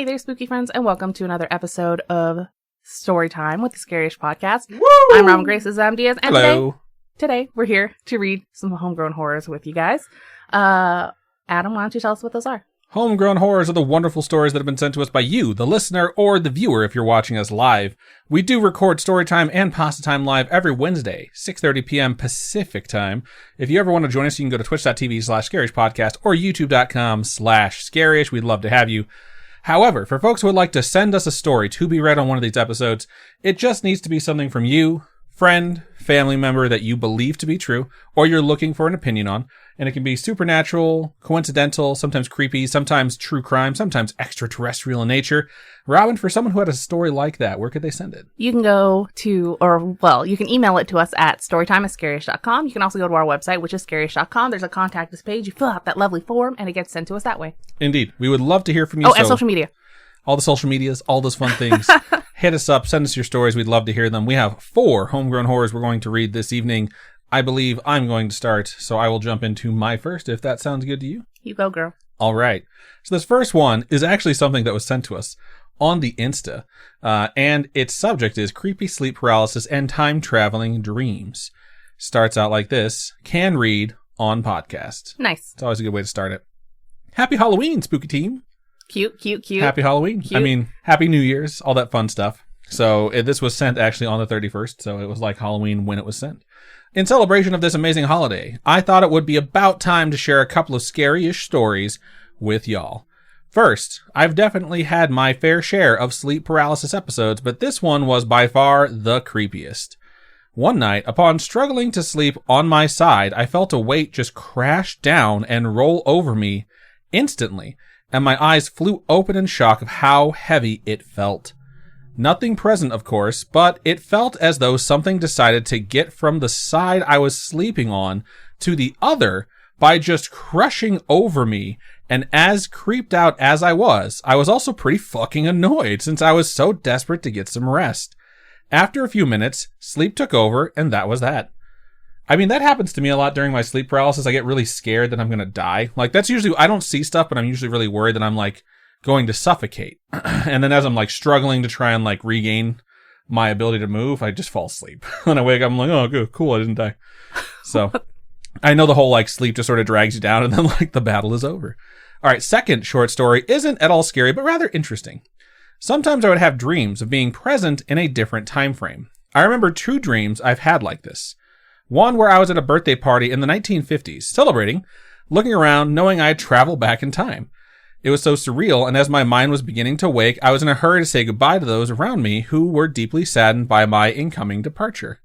there, spooky friends, and welcome to another episode of Storytime with the Scariest Podcast. Woo! I'm Robin Grace Diaz, and Hello. today we're here to read some homegrown horrors with you guys. Adam, why don't you tell us what those are? Homegrown horrors are the wonderful stories that have been sent to us by you, the listener, or the viewer if you're watching us live. We do record Storytime and Pasta Time live every Wednesday, 6:30 p.m. Pacific time. If you ever want to join us, you can go to twitch.tv/scarishpodcast or youtube.com/scarish. We'd love to have you. However, for folks who would like to send us a story to be read on one of these episodes, it just needs to be something from you, friend, family member that you believe to be true, or you're looking for an opinion on. And it can be supernatural, coincidental, sometimes creepy, sometimes true crime, sometimes extraterrestrial in nature. Robin, for someone who had a story like that, where could they send it? You can go to, you can email it to us at storytime@scarish.com. You can also go to our website, which is scarish.com. There's a contact us page. You fill out that lovely form, and it gets sent to us that way. Indeed. We would love to hear from you. Oh, and social media. All the social medias, all those fun things. Hit us up, send us your stories. We'd love to hear them. We have 4 homegrown horrors we're going to read this evening. I believe I'm going to start, so I will jump into my first, if that sounds good to you. You go, girl. All right. So this first one is actually something that was sent to us on the Insta, and its subject is creepy sleep paralysis and time-traveling dreams. Starts out like this: can read on podcast. Nice. It's always a good way to start it. Happy Halloween, spooky team. Cute. Happy Halloween. Cute. I mean, Happy New Year's, all that fun stuff. So this was sent actually on the 31st, so it was like Halloween when it was sent. In celebration of this amazing holiday, I thought it would be about time to share a couple of scary-ish stories with y'all. First, I've definitely had my fair share of sleep paralysis episodes, but this one was by far the creepiest. One night, upon struggling to sleep on my side, I felt a weight just crash down and roll over me instantly, and my eyes flew open in shock of how heavy it felt. Nothing present, of course, but it felt as though something decided to get from the side I was sleeping on to the other by just crushing over me, and as creeped out as I was also pretty fucking annoyed since I was so desperate to get some rest. After a few minutes, sleep took over, and that was that. I mean, that happens to me a lot during my sleep paralysis. I get really scared that I'm gonna die. Like, that's usually, I don't see stuff, but I'm usually really worried that I'm, like, going to suffocate. And then as I'm like struggling to try and like regain my ability to move, I just fall asleep. When I wake up, I'm like, oh, good, cool, I didn't die. So I know the whole like sleep just sort of drags you down, and then like the battle is over. All right, second short story isn't at all scary, but rather interesting. Sometimes I would have dreams of being present in a different time frame. I remember 2 dreams I've had like this. One where I was at a birthday party in the 1950s, celebrating, looking around, knowing I'd travel back in time. It was so surreal, and as my mind was beginning to wake, I was in a hurry to say goodbye to those around me who were deeply saddened by my incoming departure.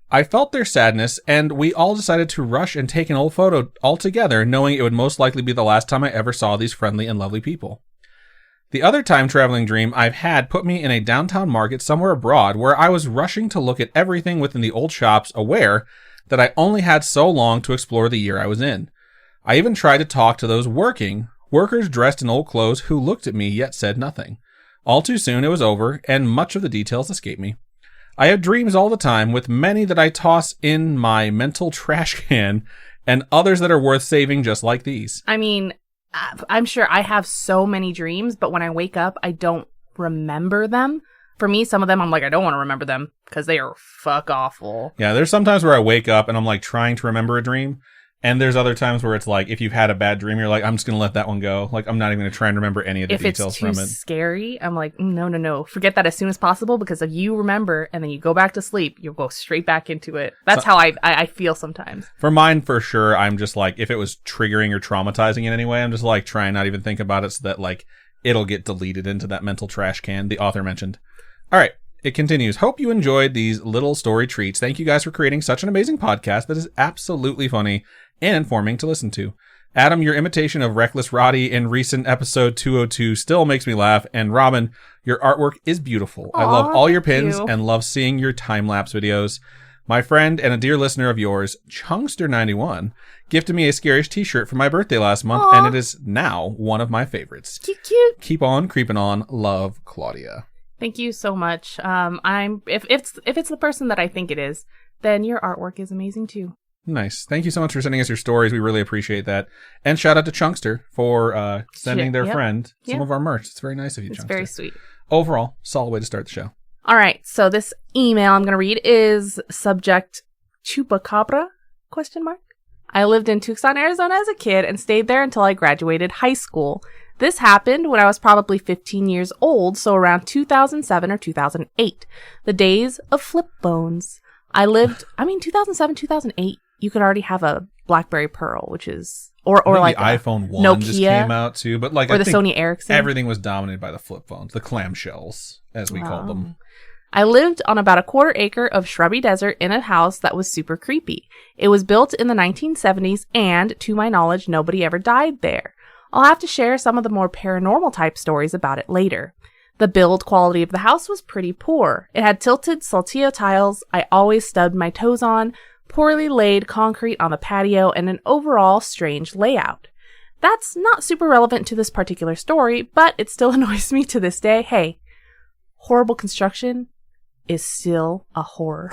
I felt their sadness, and we all decided to rush and take an old photo all together, knowing it would most likely be the last time I ever saw these friendly and lovely people. The other time-traveling dream I've had put me in a downtown market somewhere abroad, where I was rushing to look at everything within the old shops, aware that I only had so long to explore the year I was in. I even tried to talk to those workers dressed in old clothes who looked at me yet said nothing. All too soon it was over, and much of the details escaped me. I have dreams all the time, with many that I toss in my mental trash can, and others that are worth saving just like these. I mean, I'm sure I have so many dreams, but when I wake up, I don't remember them. For me, some of them, I'm like, I don't want to remember them, because they are fuck awful. Yeah, there's sometimes where I wake up and I'm like trying to remember a dream. And there's other times where it's like, if you've had a bad dream, you're like, I'm just going to let that one go. Like, I'm not even going to try and remember any of the details from it. If it's too scary, I'm like, no. Forget that as soon as possible, because if you remember and then you go back to sleep, you'll go straight back into it. That's how I feel sometimes. For mine, for sure, I'm just like, if it was triggering or traumatizing in any way, I'm just like, trying not even think about it so that like, it'll get deleted into that mental trash can the author mentioned. All right. It continues. Hope you enjoyed these little story treats. Thank you guys for creating such an amazing podcast that is absolutely funny and informing to listen to. Adam, your imitation of Reckless Roddy in recent episode 202 still makes me laugh. And Robin, your artwork is beautiful. I love all your pins and love seeing your time-lapse videos. My friend and a dear listener of yours, Chungster91, gifted me a Scarish t-shirt for my birthday last month, and it is now one of my favorites. Cute. Keep on creeping on. Love, Claudia. Thank you so much. If it's the person that I think it is, then your artwork is amazing too. Nice. Thank you so much for sending us your stories. We really appreciate that. And shout out to Chunkster for sending their friend some of our merch. It's very nice of you, Chunkster. It's very sweet. Overall, solid way to start the show. All right. So this email I'm going to read is subject Chupacabra? ? I lived in Tucson, Arizona as a kid and stayed there until I graduated high school. This happened when I was probably 15 years old, so around 2007 or 2008. The days of flip phones. 2007, 2008, you could already have a BlackBerry Pearl, which is, or like the iPhone 1 Nokia, just came out too, but like, or the Sony Ericsson. Everything was dominated by the flip phones, the clamshells, as we called them. I lived on about a quarter acre of shrubby desert in a house that was super creepy. It was built in the 1970s and, to my knowledge, nobody ever died there. I'll have to share some of the more paranormal type stories about it later. The build quality of the house was pretty poor. It had tilted saltillo tiles I always stubbed my toes on, poorly laid concrete on the patio, and an overall strange layout. That's not super relevant to this particular story, but it still annoys me to this day. Hey, horrible construction is still a horror.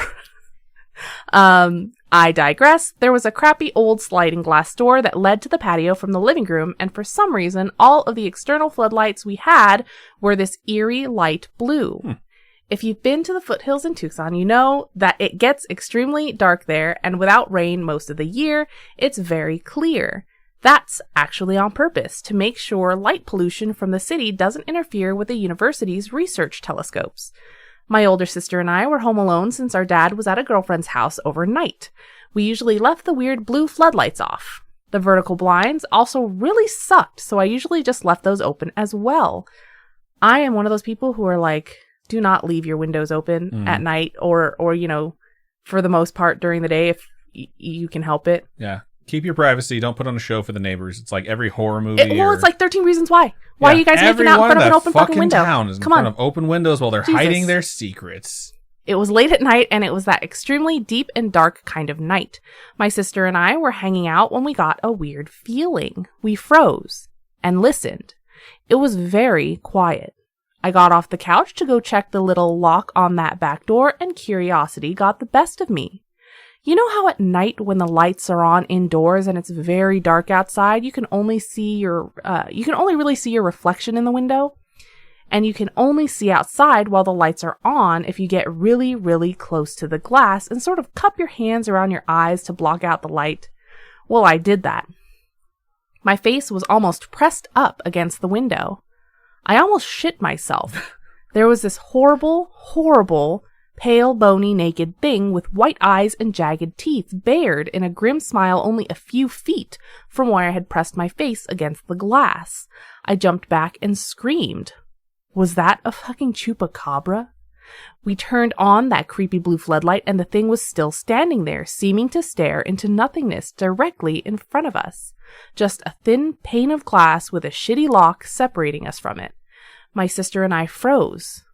I digress. There was a crappy old sliding glass door that led to the patio from the living room, and for some reason, all of the external floodlights we had were this eerie light blue. If you've been to the foothills in Tucson, you know that it gets extremely dark there, and without rain most of the year, it's very clear. That's actually on purpose, to make sure light pollution from the city doesn't interfere with the university's research telescopes. My older sister and I were home alone since our dad was at a girlfriend's house overnight. We usually left the weird blue floodlights off. The vertical blinds also really sucked, so I usually just left those open as well. I am one of those people who are like, do not leave your windows open at night or, for the most part during the day if you can help it. Yeah. Keep your privacy. Don't put on a show for the neighbors. It's like every horror movie. It's like 13 Reasons Why. Why are you guys making out in front of an open fucking window? Town is in front of open windows while they're hiding their secrets. It was late at night, and it was that extremely deep and dark kind of night. My sister and I were hanging out when we got a weird feeling. We froze and listened. It was very quiet. I got off the couch to go check the little lock on that back door, and curiosity got the best of me. You know how at night when the lights are on indoors and it's very dark outside, you can only really see your reflection in the window? And you can only see outside while the lights are on if you get really, really close to the glass and sort of cup your hands around your eyes to block out the light. Well, I did that. My face was almost pressed up against the window. I almost shit myself. There was this horrible, horrible, pale, bony, naked thing with white eyes and jagged teeth bared in a grim smile only a few feet from where I had pressed my face against the glass. I jumped back and screamed. Was that a fucking chupacabra? We turned on that creepy blue floodlight and the thing was still standing there, seeming to stare into nothingness directly in front of us. Just a thin pane of glass with a shitty lock separating us from it. My sister and I froze.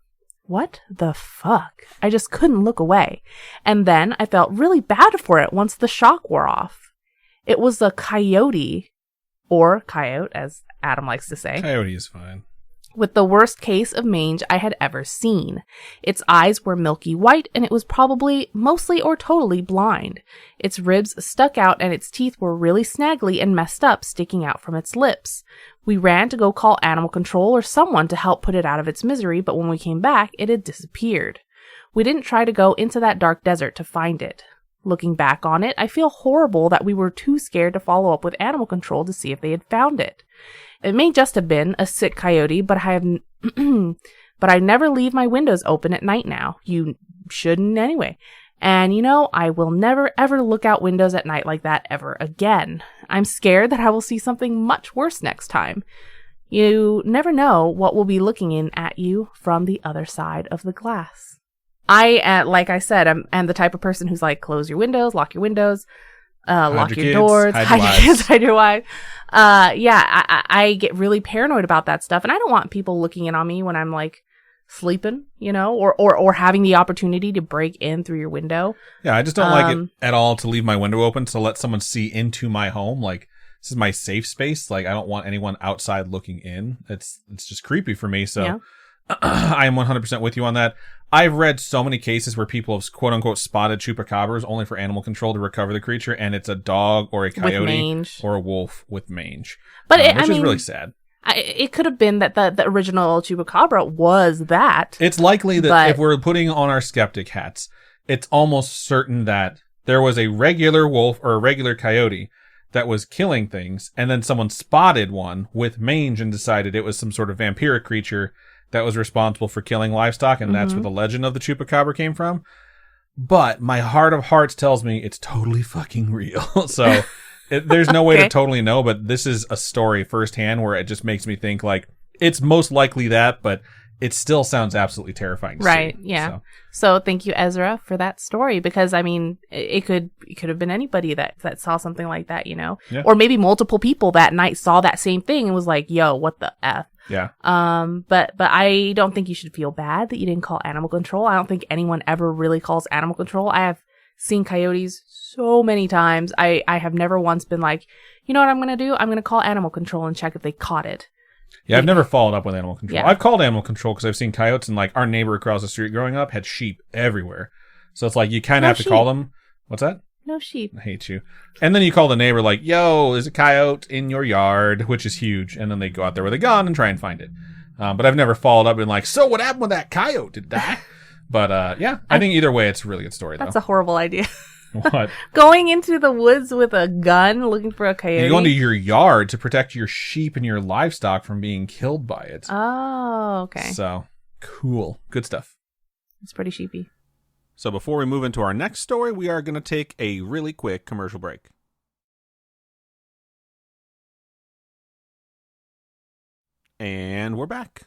What the fuck? I just couldn't look away. And then I felt really bad for it once the shock wore off. It was a coyote, or coyote, as Adam likes to say. Coyote is fine. With the worst case of mange I had ever seen. Its eyes were milky white, and it was probably mostly or totally blind. Its ribs stuck out, and its teeth were really snaggly and messed up, sticking out from its lips. We ran to go call animal control or someone to help put it out of its misery, but when we came back, it had disappeared. We didn't try to go into that dark desert to find it. Looking back on it, I feel horrible that we were too scared to follow up with animal control to see if they had found it. It may just have been a sick coyote, but I never leave my windows open at night now. You shouldn't anyway. And I will never ever look out windows at night like that ever again. I'm scared that I will see something much worse next time. You never know what will be looking in at you from the other side of the glass. Like I said, I'm the type of person who's like, close your windows, lock your windows, lock your doors, hide your kids, hide your wife. I get really paranoid about that stuff, and I don't want people looking in on me when I'm like sleeping, or having the opportunity to break in through your window. Yeah, I just don't like it at all to leave my window open to let someone see into my home. Like, this is my safe space. Like, I don't want anyone outside looking in. It's just creepy for me. So I am 100% with you on that. I've read so many cases where people have quote unquote spotted chupacabras only for animal control to recover the creature, and it's a dog or a coyote or a wolf with mange. But which is really sad. It could have been that the original chupacabra was that. It's likely that if we're putting on our skeptic hats, it's almost certain that there was a regular wolf or a regular coyote that was killing things, and then someone spotted one with mange and decided it was some sort of vampiric creature that was responsible for killing livestock, and that's where the legend of the chupacabra came from. But my heart of hearts tells me it's totally fucking real. So there's no way to totally know, but this is a story firsthand where it just makes me think like it's most likely that, but it still sounds absolutely terrifying to right, see. Yeah. So thank you, Ezra, for that story, because I mean, it could have been anybody that saw something like that, you know, or maybe multiple people that night saw that same thing and was like, "Yo, what the f?" Yeah. But I don't think you should feel bad that you didn't call animal control. I don't think anyone ever really calls animal control. I have seen coyotes so many times. I have never once been like, you know what I'm going to do? I'm going to call animal control and check if they caught it. Yeah, I've never followed up with animal control. Yeah. I've called animal control because I've seen coyotes, and like our neighbor across the street growing up had sheep everywhere. So it's like you kind of have to call them. What's that? No sheep. I hate you. And then you call the neighbor like, yo, there's a coyote in your yard, which is huge. And then they go out there with a gun and try and find it. But I've never followed up and like, so what happened with that coyote? Did it die? But yeah, I think either way, it's a really good story, That's a horrible idea. What? Going into the woods with a gun looking for a coyote? You go into your yard to protect your sheep and your livestock from being killed by it. Oh, okay. So, cool. Good stuff. It's pretty sheepy. So before we move into our next story, we are going to take a really quick commercial break. And we're back.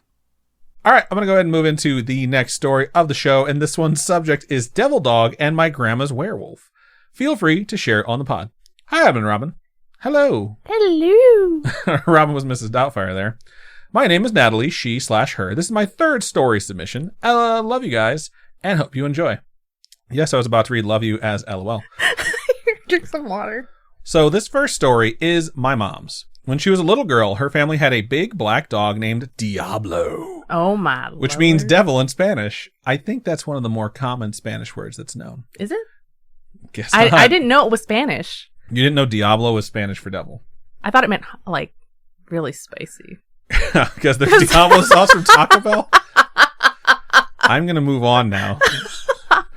All right, I'm going to go ahead and move into the next story of the show, and this one's subject is Devil Dog and My Grandma's Werewolf. Feel free to share it on the pod. Hi, Adam and Robin. Hello. Hello. Robin was Mrs. Doubtfire there. My name is Natalie, she/her. This is my third story submission. Love you guys, and hope you enjoy. Yes, I was about to read love you as LOL. Drink some water. So this first story is my mom's. When she was a little girl, her family had a big black dog named Diablo. Oh my Lord. Which means devil in Spanish. I think that's one of the more common Spanish words that's known. Is it? Guess I didn't know it was Spanish. You didn't know Diablo was Spanish for devil? I thought it meant like really spicy. Because the Diablo sauce from Taco Bell? I'm going to move on now.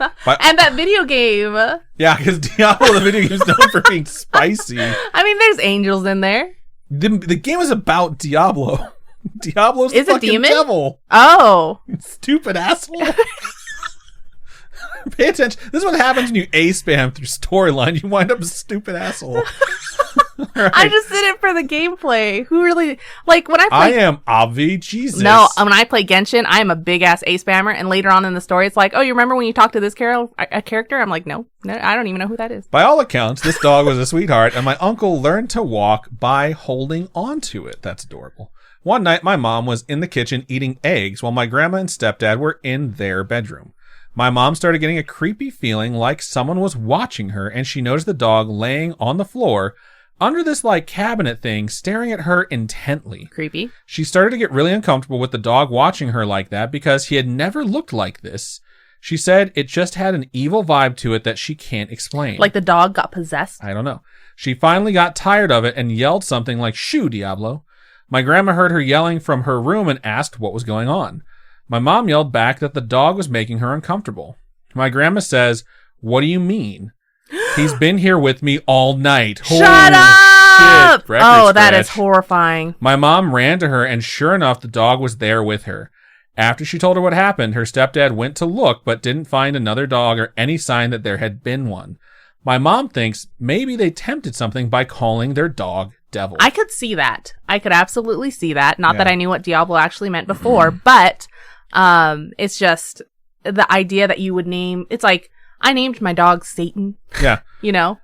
And that video game. Yeah, because Diablo, the video game, is known for being spicy. I mean, there's angels in there. The game is about Diablo. Diablo's is the fucking demon? devil. Oh. Stupid asshole. Pay attention. This is what happens when you A-spam through storyline. You wind up a stupid asshole. Right. I just did it for the gameplay. Who really like when I play? I am Avi Jesus. No, when I play Genshin, I am a big ass A spammer. And later on in the story, it's like, oh, you remember when you talked to this character? I'm like, no, I don't even know who that is. By all accounts, this dog was a sweetheart, and my uncle learned to walk by holding onto it. That's adorable. One night, my mom was in the kitchen eating eggs while my grandma and stepdad were in their bedroom. My mom started getting a creepy feeling like someone was watching her, and she noticed the dog laying on the floor under this like cabinet thing, staring at her intently. Creepy. She started to get really uncomfortable with the dog watching her like that because he had never looked like this. She said it just had an evil vibe to it that she can't explain. Like the dog got possessed? I don't know. She finally got tired of it and yelled something like, "Shoo, Diablo." My grandma heard her yelling from her room and asked what was going on. My mom yelled back that the dog was making her uncomfortable. My grandma says, "What do you mean? He's been here with me all night." Shut up! Shit. Oh, that is horrifying. My mom ran to her, and sure enough, the dog was there with her. After she told her what happened, her stepdad went to look, but didn't find another dog or any sign that there had been one. My mom thinks maybe they tempted something by calling their dog Devil. I could see that. I could absolutely see that. Not that I knew what Diablo actually meant before, but it's just the idea that you would name... It's like, I named my dog Satan. Yeah. You know?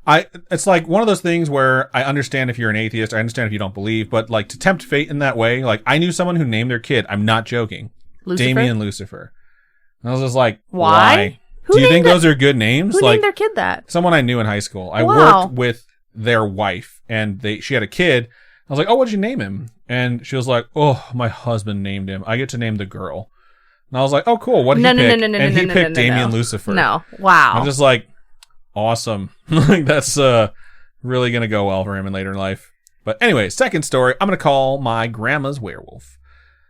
It's like one of those things where I understand if you're an atheist, I understand if you don't believe, but like to tempt fate in that way, like I knew someone who named their kid, I'm not joking, Lucifer? Damien Lucifer. And I was just like, why? Do you think those are good names? Who like, named their kid that? Someone I knew in high school. I Wow. worked with their wife, and she had a kid. I was like, "Oh, what'd you name him?" And she was like, "Oh, my husband named him. I get to name the girl." And I was like, oh, cool. What did he pick? And he picked Damien Lucifer. No. Wow. I'm just like, awesome. Like, that's really going to go well for him in later life. But anyway, second story, I'm going to call my grandma's werewolf.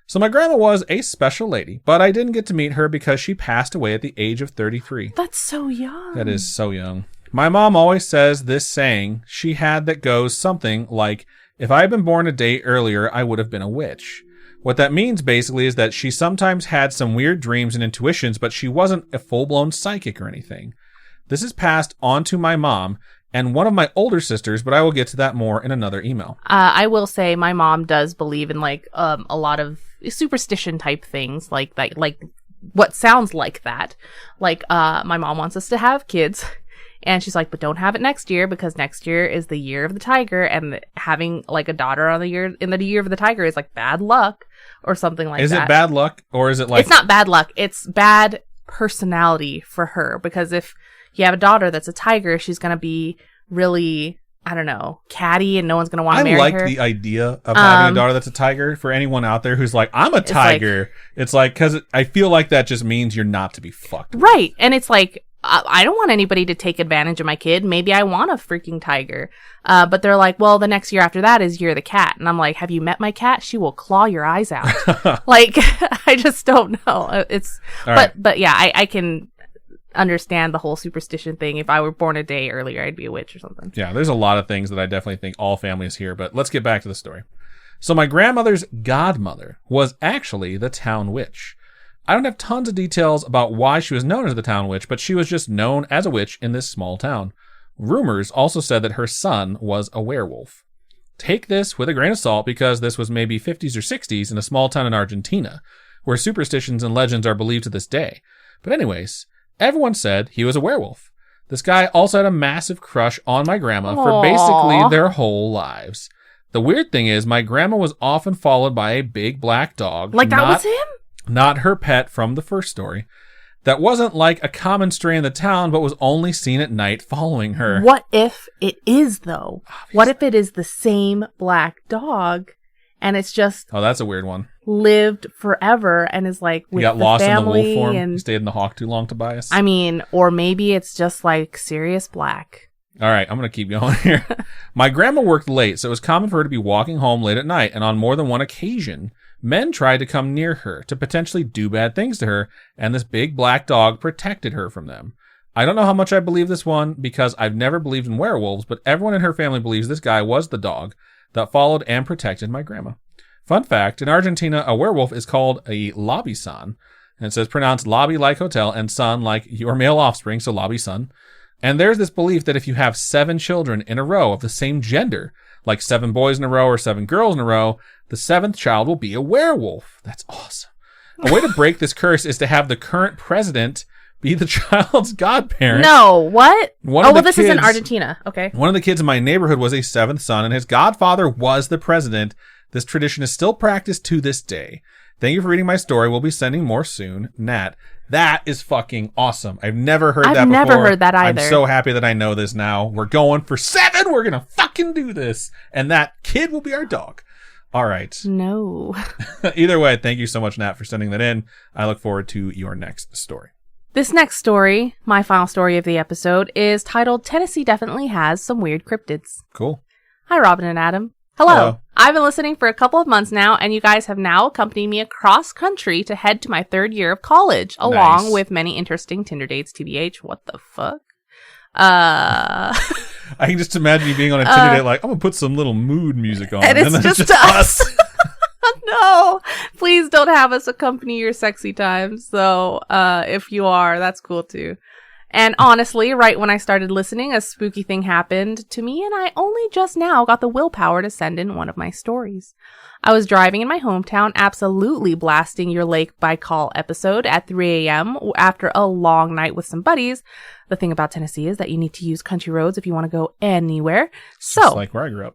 So my grandma was a special lady, but I didn't get to meet her because she passed away at the age of 33. That's so young. That is so young. My mom always says this saying she had that goes something like, if I had been born a day earlier, I would have been a witch. What that means basically is that she sometimes had some weird dreams and intuitions, but she wasn't a full-blown psychic or anything. This is passed on to my mom and one of my older sisters, but I will get to that more in another email. I will say my mom does believe in like a lot of superstition type things like that, like what sounds like that. Like my mom wants us to have kids, and she's like, but don't have it next year because next year is the year of the tiger, and having like a daughter on the year of the tiger is like bad luck or something like that. Is it bad luck, or is it like... It's not bad luck. It's bad personality for her, because if you have a daughter that's a tiger, she's going to be really, I don't know, catty, and no one's going to want to marry her. I like the idea of having a daughter that's a tiger. For anyone out there who's like, I'm a tiger, it's like, because I feel like that just means you're not to be fucked with. Right. And it's like, I don't want anybody to take advantage of my kid. Maybe I want a freaking tiger. But they're like, well, the next year after that is Year of the Cat. And I'm like, have you met my cat? She will claw your eyes out. Like, I just don't know. But yeah, I can understand the whole superstition thing. If I were born a day earlier, I'd be a witch or something. Yeah, there's a lot of things that I definitely think all families hear, but let's get back to the story. So my grandmother's godmother was actually the town witch. I don't have tons of details about why she was known as the town witch, but she was just known as a witch in this small town. Rumors also said that her son was a werewolf. Take this with a grain of salt, because this was maybe 50s or 60s in a small town in Argentina, where superstitions and legends are believed to this day. But anyways, everyone said he was a werewolf. This guy also had a massive crush on my grandma for basically their whole lives. The weird thing is, my grandma was often followed by a big black dog. Like that was him? Not her pet from the first story. That wasn't like a common stray in the town, but was only seen at night following her. What if it is, though? Obviously. What if it is the same black dog, and it's just... Oh, that's a weird one. Lived forever and is like with the family. He got lost in the wolf form. And... He stayed in the hawk too long, Tobias. I mean, or maybe it's just like Sirius Black. All right, I'm going to keep going here. My grandma worked late, so it was common for her to be walking home late at night, and on more than one occasion, men tried to come near her to potentially do bad things to her, and this big black dog protected her from them. I don't know how much I believe this one, because I've never believed in werewolves, but everyone in her family believes this guy was the dog that followed and protected my grandma. Fun fact, in Argentina, a werewolf is called a lobby-san, and it says pronounced lobby like hotel and son like your male offspring, so lobby-son. And there's this belief that if you have 7 children in a row of the same gender, like 7 boys in a row or 7 girls in a row, the 7th child will be a werewolf. That's awesome. A way to break this curse is to have the current president be the child's godparent. No, what? This is in Argentina. Okay. One of the kids in my neighborhood was a 7th son, and his godfather was the president. This tradition is still practiced to this day. Thank you for reading my story. We'll be sending more soon. Nat. That is fucking awesome. I've never heard that before. I've never heard that either. I'm so happy that I know this now. We're going for 7. We're going to fucking do this. And that kid will be our dog. All right. No. Either way, thank you so much, Nat, for sending that in. I look forward to your next story. This next story, my final story of the episode, is titled Tennessee Definitely Has Some Weird Cryptids. Cool. Hi, Robin and Adam. Hello. I've been listening for a couple of months now, and you guys have now accompanied me across country to head to my 3rd year of college, along with many interesting Tinder dates, TBH. What the fuck? I can just imagine you being on a Tinder date like, I'm going to put some little mood music on. And it's just us. No, please don't have us accompany your sexy times. So if you are, that's cool too. And honestly, right when I started listening, a spooky thing happened to me, and I only just now got the willpower to send in one of my stories. I was driving in my hometown, absolutely blasting your Lake by Call episode at 3 a.m. after a long night with some buddies. The thing about Tennessee is that you need to use country roads if you want to go anywhere. Just like where I grew up.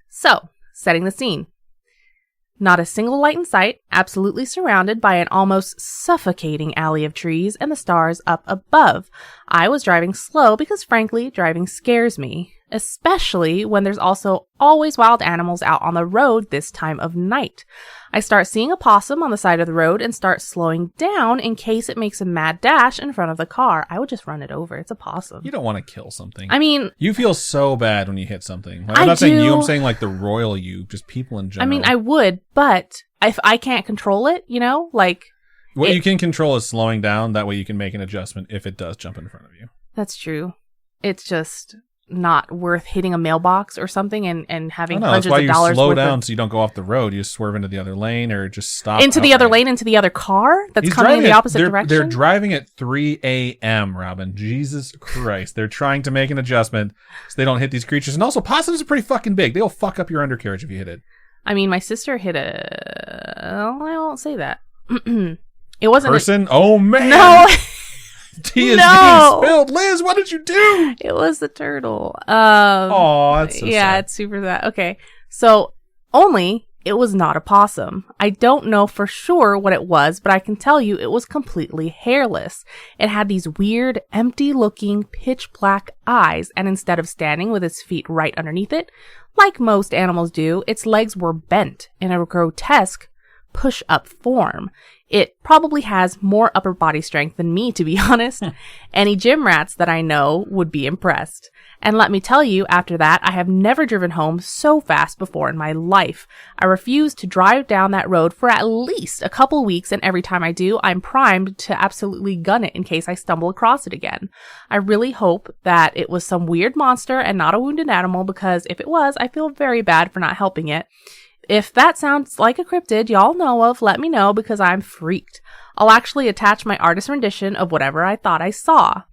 So, setting the scene. Not a single light in sight, absolutely surrounded by an almost suffocating alley of trees and the stars up above. I was driving slow because, frankly, driving scares me. especially when there's also always wild animals out on the road this time of night. I start seeing a possum on the side of the road and start slowing down in case it makes a mad dash in front of the car. I would just run it over. It's a possum. You don't want to kill something. I mean, you feel so bad when you hit something. Like, I'm not saying you, I'm saying like the royal you, just people in general. I mean, I would, but if I can't control it, you know, like... What you can control is slowing down. That way you can make an adjustment if it does jump in front of you. That's true. It's just not worth hitting a mailbox or something and having hundreds of dollars. That's why you slow worth down so you don't go off the road. You swerve into the other lane or just stop. Into the other lane, into the other car that's coming in the opposite direction? They're driving at 3 a.m., Robin. Jesus Christ. They're trying to make an adjustment so they don't hit these creatures. And also, possums are pretty fucking big. They'll fuck up your undercarriage if you hit it. I mean, my sister hit I won't say that. It wasn't person? Oh, man. No. Tea is being spilled. Liz, what did you do? It was the turtle. That's so sad. It's super sad. Okay. So, it was not a possum. I don't know for sure what it was, but I can tell you it was completely hairless. It had these weird, empty-looking, pitch-black eyes, and instead of standing with its feet right underneath it, like most animals do, its legs were bent in a grotesque push-up form. It probably has more upper body strength than me, to be honest. Any gym rats that I know would be impressed. And let me tell you, after that, I have never driven home so fast before in my life. I refuse to drive down that road for at least a couple weeks, and every time I do, I'm primed to absolutely gun it in case I stumble across it again. I really hope that it was some weird monster and not a wounded animal, because if it was, I feel very bad for not helping it. If that sounds like a cryptid y'all know of, let me know because I'm freaked. I'll actually attach my artist rendition of whatever I thought I saw.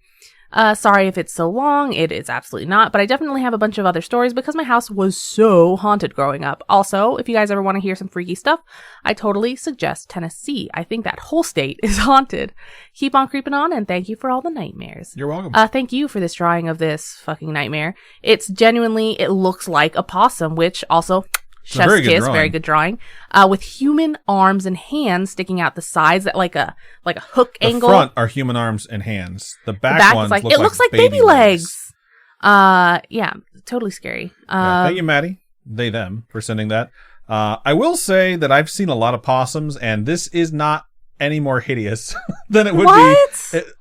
Sorry if it's so long. It is absolutely not, but I definitely have a bunch of other stories because my house was so haunted growing up. Also, if you guys ever want to hear some freaky stuff, I totally suggest Tennessee. I think that whole state is haunted. Keep on creeping on, and thank you for all the nightmares. You're welcome. Thank you for this drawing of this fucking nightmare. It's genuinely, it looks like a possum, which also... Chef's kiss, very good drawing. With human arms and hands sticking out the sides at like a hook angle. The front are human arms and hands. The back ones looks like baby legs. Yeah, totally scary. Thank you, Maddie. They, them, for sending that. I will say that I've seen a lot of possums, and this is not any more hideous than it would be.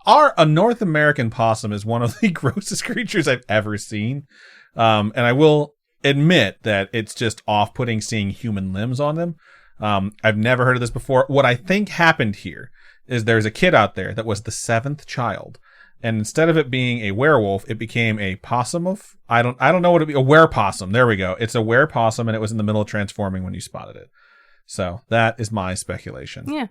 A North American possum is one of the grossest creatures I've ever seen. And I will admit that it's just off-putting seeing human limbs on them. I've never heard of this before. What I think happened here is there's a kid out there that was the 7th child, and instead of it being a werewolf, it became a possum. I don't know what it'd be. A werepossum. There we go. It's a werepossum, and it was in the middle of transforming when you spotted it. So that is my speculation. Yeah.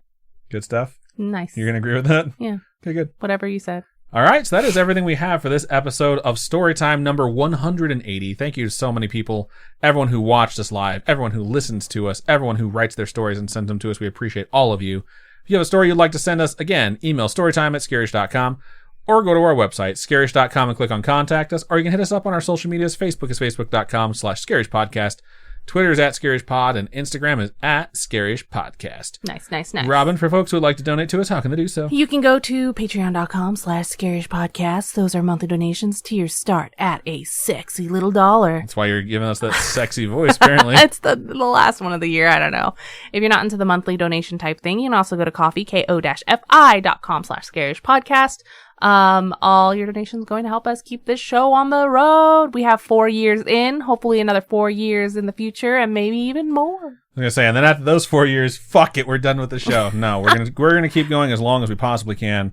Good stuff. Nice. You're gonna agree with that? Yeah. Okay, good. Whatever you said. All right, so that is everything we have for this episode of Storytime number 180. Thank you to so many people, everyone who watched us live, everyone who listens to us, everyone who writes their stories and sends them to us. We appreciate all of you. If you have a story you'd like to send us, again, email storytime@scarish.com or go to our website, scarish.com, and click on Contact Us, or you can hit us up on our social medias. Facebook is facebook.com/scarishpodcast. Twitter is @ScarishPod, and Instagram is @ScarishPodcast. Nice. Robin, for folks who would like to donate to us, how can they do so? You can go to patreon.com/ScarishPodcast. Those are monthly donations. Tiers start at a sexy little $1. That's why you're giving us that sexy voice, apparently. It's the last one of the year. I don't know. If you're not into the monthly donation type thing, you can also go to ko-fi.com/ScarishPodcast. All your donations going to help us keep this show on the road. We have 4 years in, hopefully another 4 years in the future, and maybe even more. I was gonna say, and then after those 4 years, fuck it, we're done with the show. No, we're gonna keep going as long as we possibly can.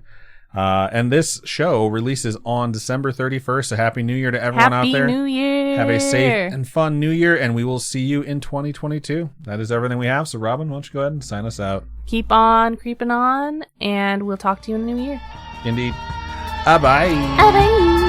And this show releases on December 31st. So happy New Year to everyone out there. Happy New Year. Have a safe and fun New Year, and we will see you in 2022. That is everything we have. So Robin, why don't you go ahead and sign us out? Keep on creeping on, and we'll talk to you in the new year. Indeed. Bye. Bye.